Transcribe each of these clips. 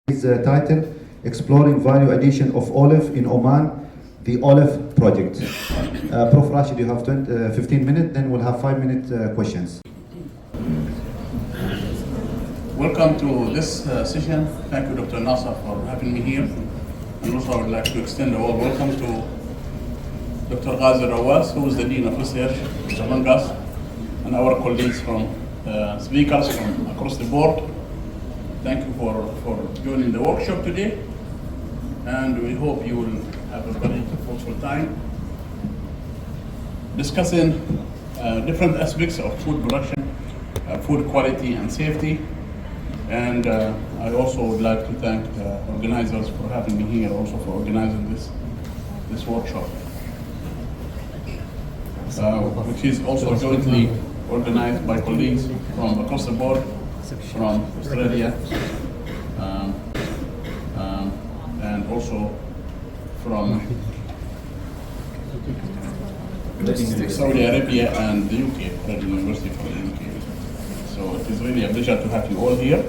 His title, Exploring Value Addition of Olive in Oman, the Olive Project. Prof. Rashid, you have 15 minutes, then we'll have 5-minute questions. Welcome to this session. Thank you, Dr. Nasser, for having me here. And also I would like to extend a warm welcome to Dr. Ghazi Rawas, who is the Dean of Research, who's among us, and our colleagues from speakers from across the board. Thank you for joining the workshop today, and we hope you will have a very fruitful time discussing different aspects of food production, food quality and safety. And I also would like to thank the organizers for having me here, also for organizing this workshop, which is also jointly organized by colleagues from across the board, from Australia, and also from Saudi Arabia and the UK, Reading University from the UK. So it is really a pleasure to have you all here,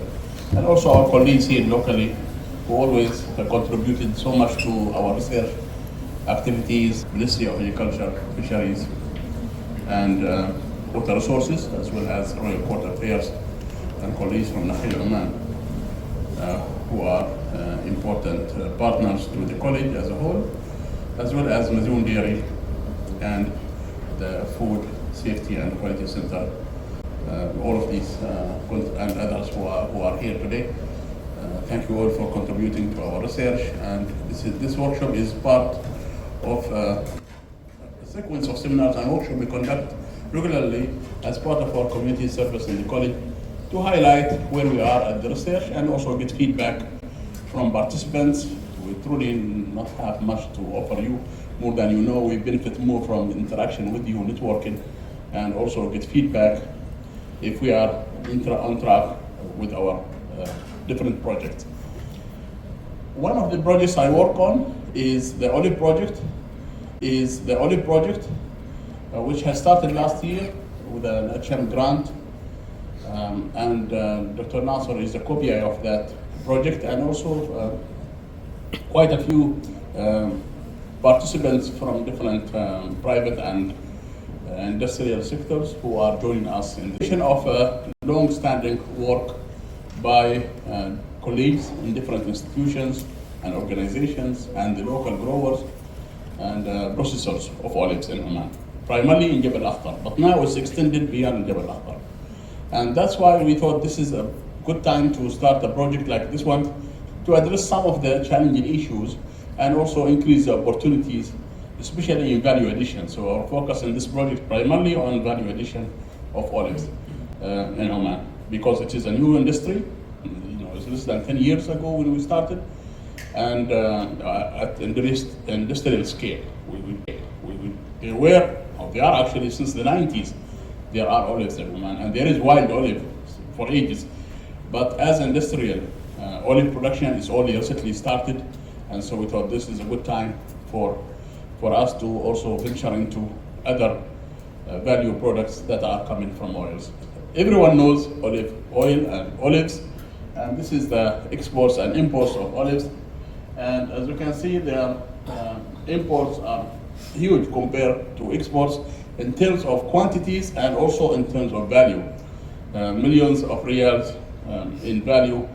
and also our colleagues here locally who always have contributed so much to our research activities, Ministry of Agriculture, Fisheries, and Water Resources, as well as Royal Court Affairs and colleagues from Nahil Oman, who are important partners to the college as a whole, as well as Mazoon Dairy and the Food Safety and Quality Center. All of these and others who are here today. Thank you all for contributing to our research. And this workshop is part of a sequence of seminars and workshops we conduct regularly as part of our community service in the college to highlight where we are at the research and also get feedback from participants. We truly not have much to offer you more than you know. We benefit more from interaction with you, networking, and also get feedback if we are on track with our different projects. One of the projects I work on is the Olive Project. Which has started last year with an HM grant, and Dr. Nasser is the co-PI of that project, and also quite a few participants from different private and industrial sectors who are joining us in the addition of long-standing work by colleagues in different institutions and organizations and the local growers and processors of olives in Oman, primarily in Jabal Akhtar, but now it's extended beyond Jabal Akhtar. And that's why we thought this is a good time to start a project like this one to address some of the challenging issues and also increase the opportunities, especially in value addition. So our focus in this project primarily on value addition of olives in Oman, because it is a new industry. It's less than 10 years ago when we started, and at industrial scale. They are actually since the 90s, there are olives in Oman, and there is wild olive for ages. But as industrial olive production is only recently started, and so we thought this is a good time for us to also venture into other value products that are coming from oils. Everyone knows olive oil and olives, and this is the exports and imports of olives. And as you can see, their imports are huge compared to exports in terms of quantities and also in terms of value. Millions of riyals in value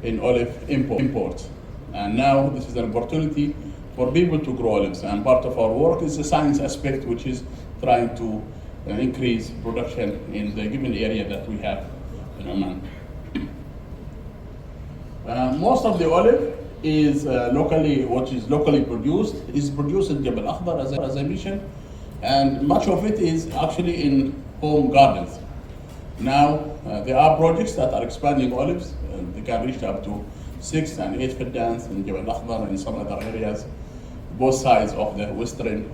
in olive imports. And now this is an opportunity for people to grow olives. And part of our work is the science aspect, which is trying to increase production in the given area that we have in Oman. Most of the olive is locally produced. Is produced in Jabal Akhtar, as I mentioned, and much of it is actually in home gardens. Now there are projects that are expanding olives, and they can reach up to 6 and 8 fiddans in Jabal Akhtar and in some other areas, both sides of the western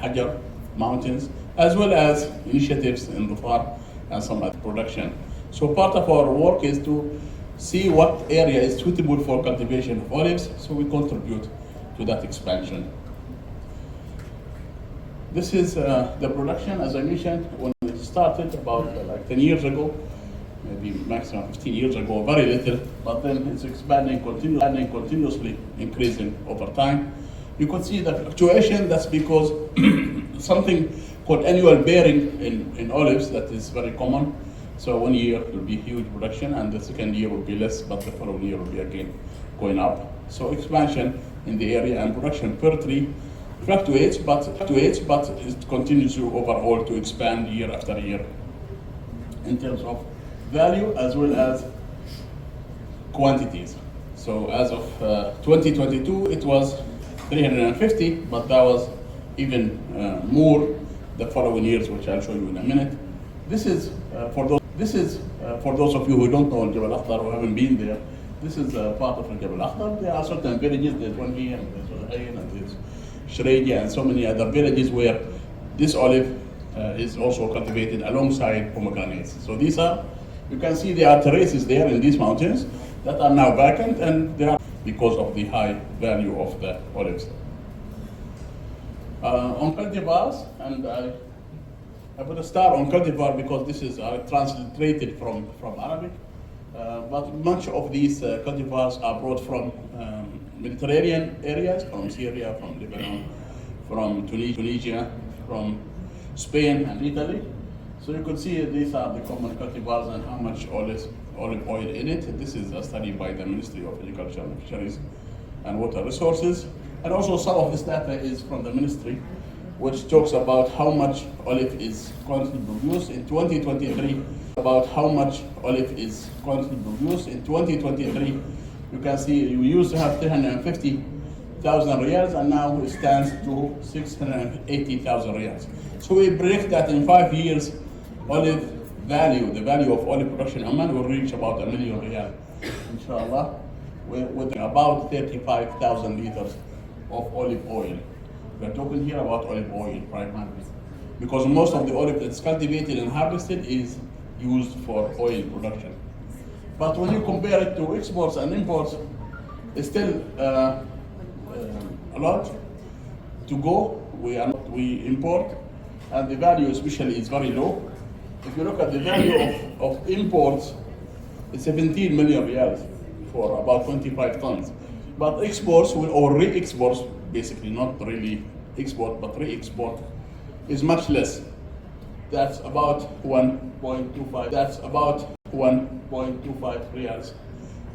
Hajar mountains, as well as initiatives in Dhufar and some other production. So part of our work is to see what area is suitable for cultivation of olives, so we contribute to that expansion. This is the production, as I mentioned, when it started about like 10 years ago. maybe maximum 15 years ago, very little, but then it's expanding continuously, increasing over time. You could see the fluctuation. That's because something called annual bearing in olives that is very common. So 1 year will be huge production, and the second year will be less, but the following year will be again going up. So expansion in the area and production per tree fluctuates, but it continues to overall to expand year after year in terms of value as well as quantities. So as of 2022, it was 350, but that was even more the following years, which I'll show you in a minute. This is for those of you who don't know Jabal Akhdar, who haven't been there. This is part of Jabal Akhdar. There are certain villages. There's one here, and there's Al-Yahyai, and there's Shrija, and so many other villages where this olive is also cultivated alongside pomegranates. So these are, you can see there are terraces there in these mountains that are now vacant, and they are because of the high value of the olives. On cultivars, and I put a star on cultivar because this is translated from Arabic, but much of these cultivars are brought from Mediterranean areas, from Syria, from Lebanon, from Tunisia, from Spain and Italy. So you could see these are the common cultivars and how much olive oil in it. This is a study by the Ministry of Agriculture and Fisheries and Water Resources. And also some of this data is from the ministry, which talks about how much olive is currently produced in 2023. About how much olive is currently produced in 2023. You can see we used to have 350,000 riyals, and now it stands to 680,000 riyals. So we predict that in 5 years, olive value, the value of olive production in Oman will reach about 1 million riyal, inshallah, with about 35,000 liters of olive oil. We're talking here about olive oil primarily, because most of the olive that's cultivated and harvested is used for oil production. But when you compare it to exports and imports, it's still a lot to go. We import, and the value especially is very low. If you look at the value of imports, it's 17 million riyals for about 25 tons. But exports, or re-exports, basically not really export, but re-export, is much less. That's about 1.25. That's about 1.25 riyals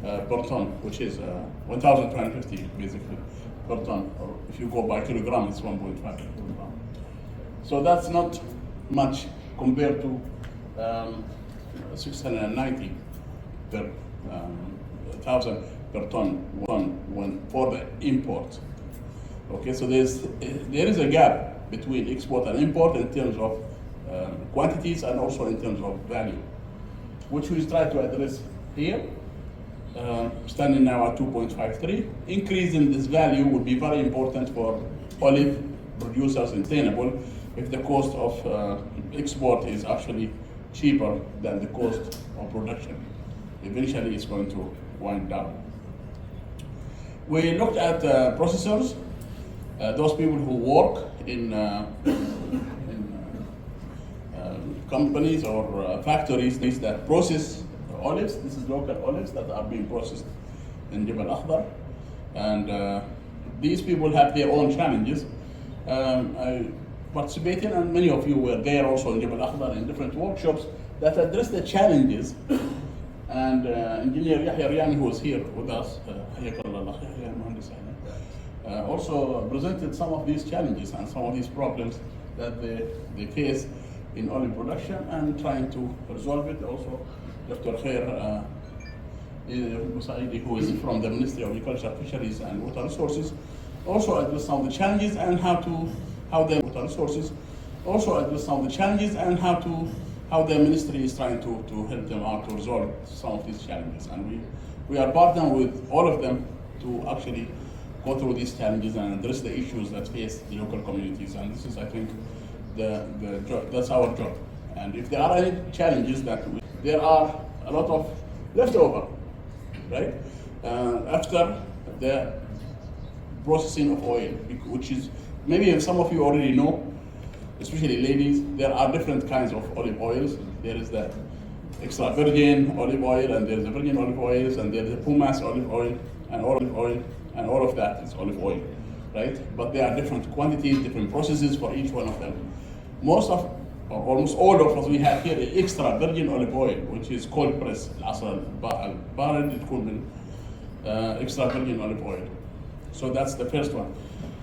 per ton, which is 1,250 basically per ton. Or if you go by kilogram, it's 1.5 kilogram. So that's not much compared to 690 per thousand per ton for the import. Okay, so there is a gap between export and import in terms of quantities and also in terms of value, which we try to address here. Standing now at 2.53. Increase in this value would be very important for olive producers and sustainable if the cost of export is actually cheaper than the cost of production. Eventually it's going to wind down. We looked at processors, those people who work in companies or factories that process olives. This is local olives that are being processed in Jabal Akhdar. And these people have their own challenges. I participated, and many of you were there also in Jabal Akhdar in different workshops that address the challenges. And Engineer Yahyai, who was here with us, also presented some of these challenges and some of these problems that they face in olive production and trying to resolve it. Also, Dr. Khair Musaidi, who is from the Ministry of Agriculture, Fisheries and Water Resources, also addressed some of the challenges and how the water resources also address some of the challenges and how the ministry is trying to help them out to resolve some of these challenges. And we are partnering with all of them to actually go through these challenges and address the issues that face the local communities. And this is, I think, the job. That's our job. And if there are any challenges there are a lot of leftover, right? After the processing of oil, which is, maybe some of you already know, especially ladies, there are different kinds of olive oils. There is the extra virgin olive oil, and there's the virgin olive oils, and there's the pumice olive oil, and all of that is olive oil, right? But there are different quantities, different processes for each one of them. Most of, or almost all of what we have here is extra virgin olive oil, which is cold press, extra virgin olive oil. So that's the first one.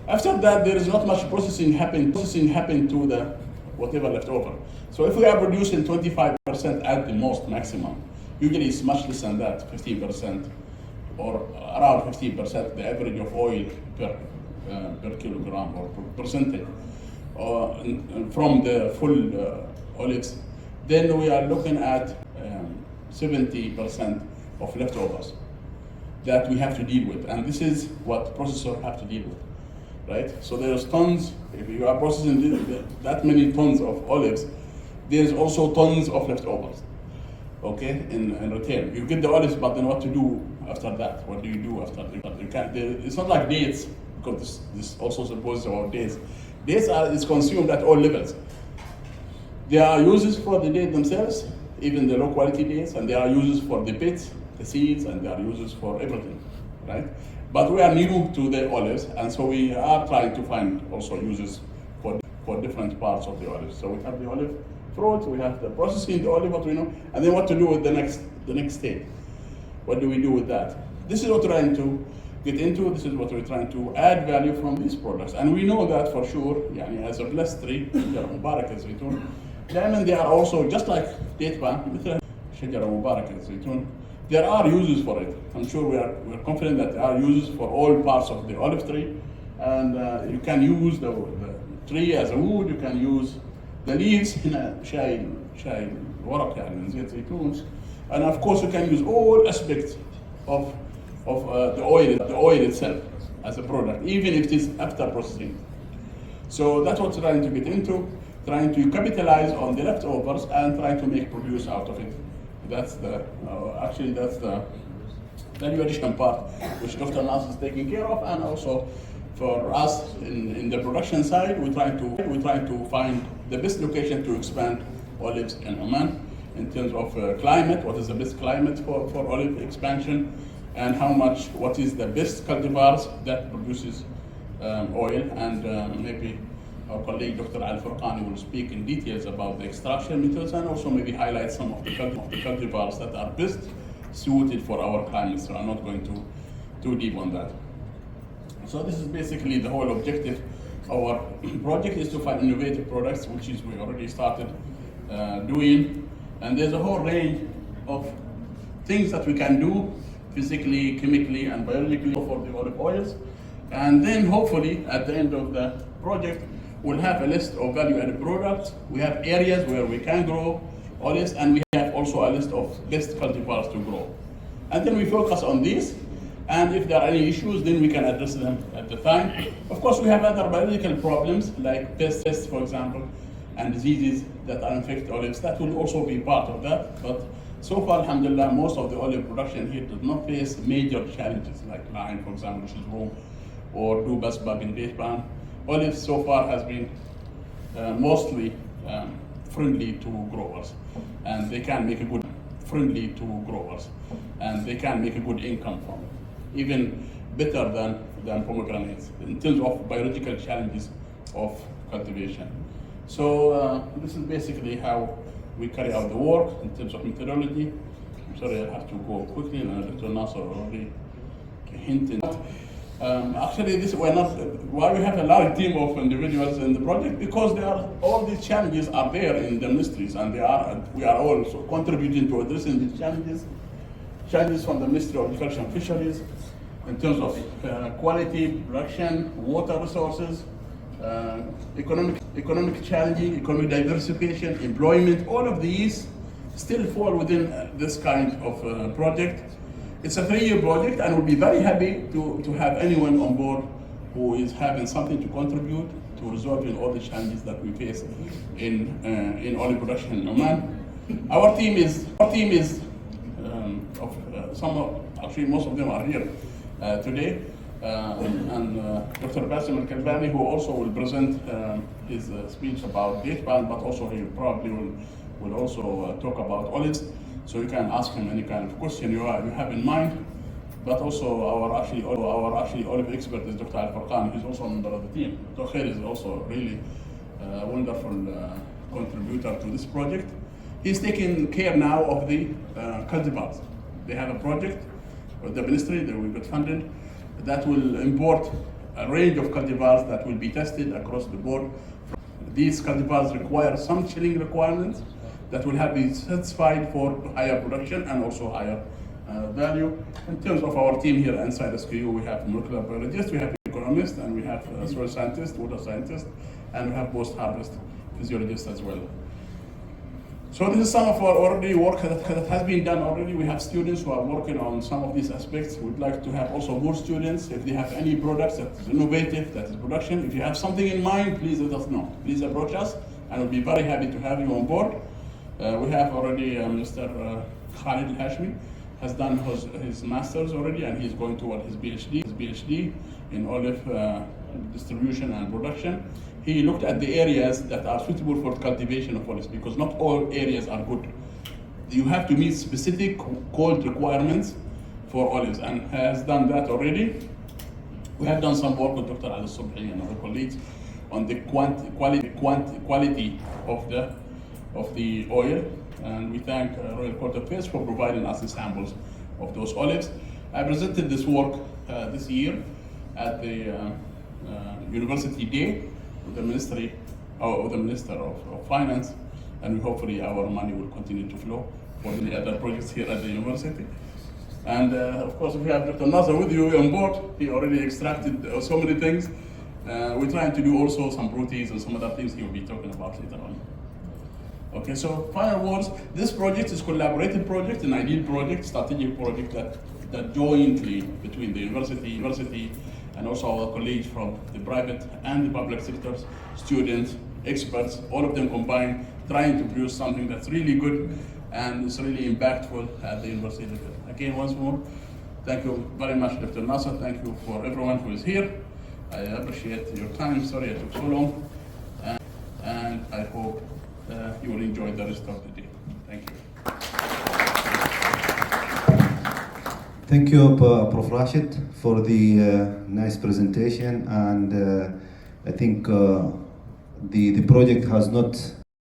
After that, there is not much processing happen to the whatever left over. So if we are producing 25% at the most maximum, usually it's much less than that, 15% or around 15%, the average of oil per kilogram or per percentage from the full olives. Then we are looking at 70% of leftovers that we have to deal with, and this is what processors have to deal with, right? So there's tons. If you are processing that many tons of olives, there's also tons of leftovers. Okay, in return, you get the olives, but then what to do after that? What do you do after that? You can't. It's not like dates, because this also supposes about dates. Dates is consumed at all levels. There are uses for the date themselves, even the low quality dates, and there are uses for the pits, the seeds, and there are uses for everything, right? But we are new to the olives, and so we are trying to find also uses for different parts of the olives. So we have the olive fruit, we have the processing the olive, what we know, and then what to do with the next stage. What do we do with that? This is what we're trying to get into. This is what we're trying to add value from these products, and we know that for sure. يعني as a blessed tree, شجرة مباركة الزيتون. دائما they are also just like date palm, مثل شجرة مباركة الزيتون. There are uses for it. I'm sure we are confident that there are uses for all parts of the olive tree, and you can use the tree as a wood. You can use the leaves هنا شاي ورق يعني من زيت زيتون, and of course you can use all aspects of the oil itself as a product, even if it is after processing. So that's what we're trying to get into, trying to capitalize on the leftovers and trying to make produce out of it. That's the value addition part, which Dr. Nas is taking care of, and also for us in the production side, we're trying to find the best location to expand olives in Oman in terms of climate. What is the best climate for olive expansion, and what is the best cultivars that produces oil, and maybe our colleague Dr. Al-Furqani will speak in details about the extraction methods, and also maybe highlight some of the cultivars that are best suited for our climate. So I'm not going too deep on that. So this is basically the whole objective. Our project is to find innovative products, which is we already started doing, and there's a whole range of things that we can do physically, chemically, and biologically for the olive oils. And then hopefully at the end of the project, we'll have a list of value-added products. We have areas where we can grow olives, and we have also a list of best cultivars to grow. And then we focus on these, and if there are any issues, then we can address them at the time. Of course, we have other biological problems like pests, for example, and diseases that infect olives. That will also be part of that. But so far, alhamdulillah, most of the olive production here does not face major challenges like line, for example, which is raw, or lupus bug in date palm. Olives so far has been mostly friendly to growers, and they can make a good income from it, even better than pomegranates in terms of biological challenges of cultivation. So this is basically how we carry out the work in terms of methodology. I'm sorry, I have to go quickly, and Dr. Nasser already hinted. Actually, why we have a large team of individuals in the project, because all these challenges are there in the ministries, and we are also contributing to addressing these challenges from the Ministry of Agriculture and Fisheries in terms of quality, production, water resources, economic challenging, economic diversification, employment. All of these still fall within this kind of project. It's a 3-year project, and we'll be very happy to have anyone on board who is having something to contribute to resolving all the challenges that we face in olive production in Oman. Our team is actually most of them are here today, and Dr. Basim Al-Kalbani, who also will present his speech about date palm, but also he probably will also talk about olives. So you can ask him any kind of question you have in mind. But also our olive expert is Dr. Al-Farqan, who's also a member of the team. Dr. Khair is also really a wonderful contributor to this project. He's taking care now of the cultivars. They have a project with the ministry that we got funded that will import a range of cultivars that will be tested across the board. These cultivars require some chilling requirements that will have been satisfied for higher production and also higher value. In terms of our team here inside SKU, we have molecular biologists, we have economists, and we have soil scientists, water scientists, and we have post-harvest physiologists as well. So this is some of our already work that has been done already. We have students who are working on some of these aspects. We'd like to have also more students. If they have any products that is innovative, that is production, if you have something in mind, please let us know. Please approach us, and we'll be very happy to have you on board. We have already Mr. Khalid Al-Hashmi has done his master's already, and he's going toward his PhD in olive distribution and production. He looked at the areas that are suitable for cultivation of olives, because not all areas are good. You have to meet specific cold requirements for olives, and has done that already. We have done some work with Dr. Ali Subhi and other colleagues on the quality of the oil, and we thank Royal Court of Affairs for providing us the samples of those olives. I presented this work this year at the University Day with the Ministry or the Minister of Finance, and hopefully our money will continue to flow for the other projects here at the university. And of course, we have Dr. Nasser with you on board. He already extracted so many things. We're trying to do also some proteins and some other things he will be talking about later on. Okay, so final words. This project is a collaborative project, an ideal project, strategic project that jointly between the university and also our colleagues from the private and the public sectors, students, experts, all of them combined, trying to produce something that's really good and is really impactful at the university level. Again, once more, thank you very much, Dr. Nasser. Thank you for everyone who is here. I appreciate your time. Sorry it took so long. And I hope you will enjoy the rest of the day. Thank you. Thank you, Prof. Rashid, for the nice presentation. And I think the project has not